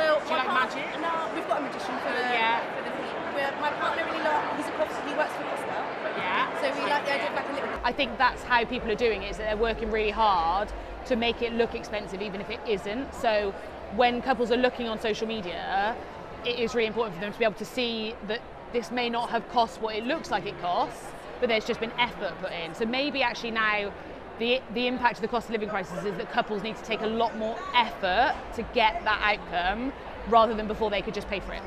Well, do you like magic? No, we've got a magician for the my partner really he works for Costa. Yeah. So we like the idea of like a little. I think that's how people are doing it, is that they're working really hard to make it look expensive even if it isn't. So when couples are looking on social media, it is really important for them to be able to see that this may not have cost what it looks like it costs, but there's just been effort put in. So maybe actually now the impact of the cost of living crisis is that couples need to take a lot more effort to get that outcome rather than before they could just pay for it.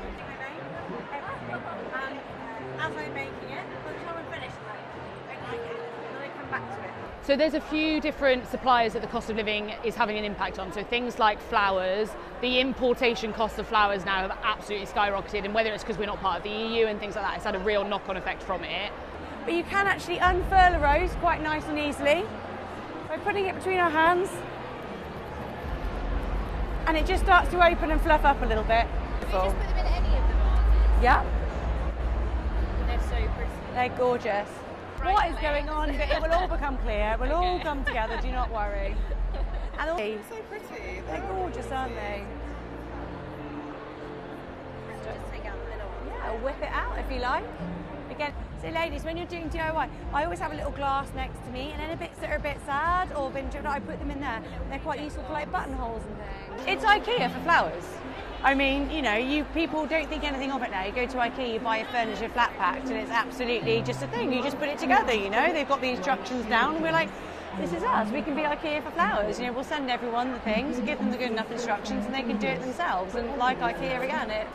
As I'm making it, by the time I'm finished, I like it, and then I come back to it. So there's a few different suppliers that the cost of living is having an impact on. So things like flowers, the importation cost of flowers now have absolutely skyrocketed, and whether it's because we're not part of the EU and things like that, it's had a real knock-on effect from it. But you can actually unfurl a rose quite nice and easily by putting it between our hands, and it just starts to open and fluff up a little bit. Can we just put them in any of the vases? Yeah, They're so pretty. they're gorgeous. What is going on? It will all become clear. It will all come together, do not worry. And all, So pretty. they're gorgeous, aren't they? Just take out the middle one. Yeah, whip it out if you like. Again, so ladies, when you're doing DIY, I always have a little glass next to me, and any bits that are a bit sad or been tripped, I put them in there. They're quite useful for like buttonholes and things. It's IKEA for flowers. I mean, you know, people don't think anything of it now. You go to IKEA, you buy a furniture flat packed, and it's absolutely just a thing. You just put it together, you know. They've got the instructions down, and we're like, this is us. We can be IKEA for flowers. You know, we'll send everyone the things, give them the good enough instructions, and they can do it themselves. And like IKEA again, it,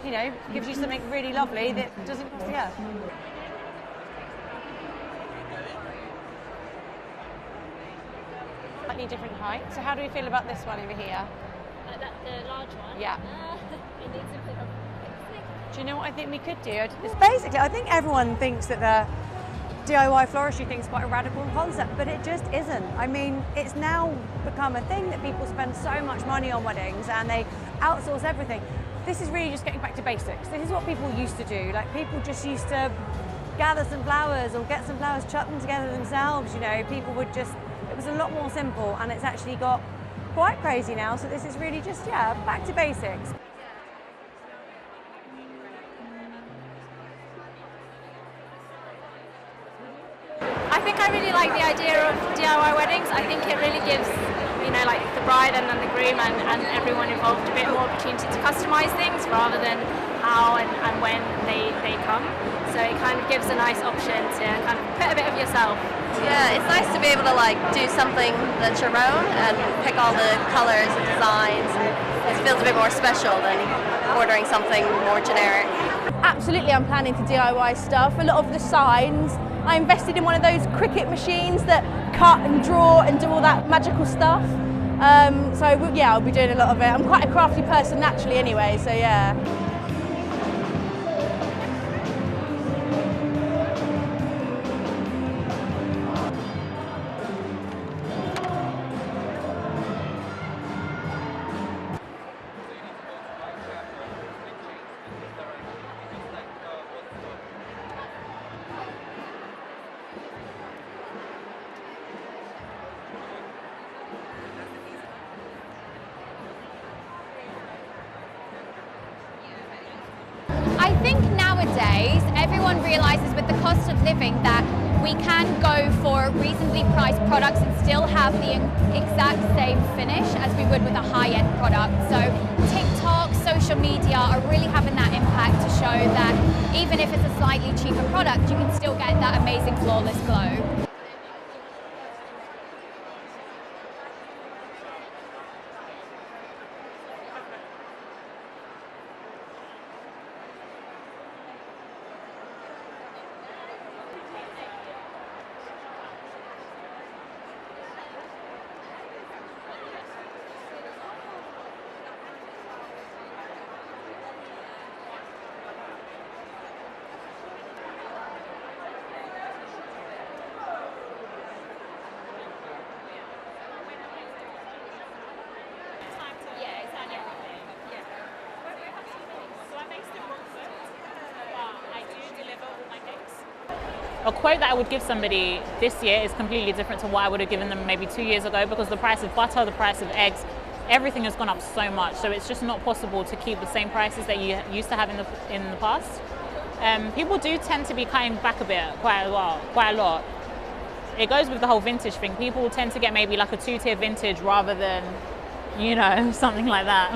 you know, gives you something really lovely that doesn't cost the earth. Slightly different height. So how do we feel about this one over here? The large one? Yeah. It needs a bit of Do you know what I think we could do? It's basically, I think everyone thinks that the DIY floristry thing is quite a radical concept, but it just isn't. I mean, it's now become a thing that people spend so much money on weddings and they outsource everything. This is really just getting back to basics. This is what people used to do. Like, people just used to gather some flowers or get some flowers, chuck them together themselves, you know. People would just, it was a lot more simple, and it's actually got quite crazy now, so this is really just, yeah, back to basics. I think I really like the idea of DIY weddings. I think it really gives, you know, like the bride and then the groom and everyone involved a bit more opportunity to customise things rather than how and when they come. So it kind of gives a nice option to kind of put a bit of yourself. Yeah, it's nice to be able to like do something that's your own and pick all the colors and designs. It feels a bit more special than ordering something more generic. Absolutely, I'm planning to DIY stuff. A lot of the signs, I invested in one of those Cricut machines that cut and draw and do all that magical stuff. So yeah, I'll be doing a lot of it. I'm quite a crafty person naturally anyway, so yeah. I think nowadays everyone realises with the cost of living that we can go for reasonably priced products and still have the exact same finish as we would with a high-end product. So TikTok, social media are really having that impact to show that even if it's a slightly cheaper product, you can still get that amazing flawless glow. A quote that I would give somebody this year is completely different to what I would have given them maybe 2 years ago, because the price of butter, the price of eggs, everything has gone up so much, so it's just not possible to keep the same prices that you used to have in the past. People do tend to be cutting back a bit, quite a lot. It goes with the whole vintage thing. People tend to get maybe like a 2-tier vintage rather than, you know, something like that.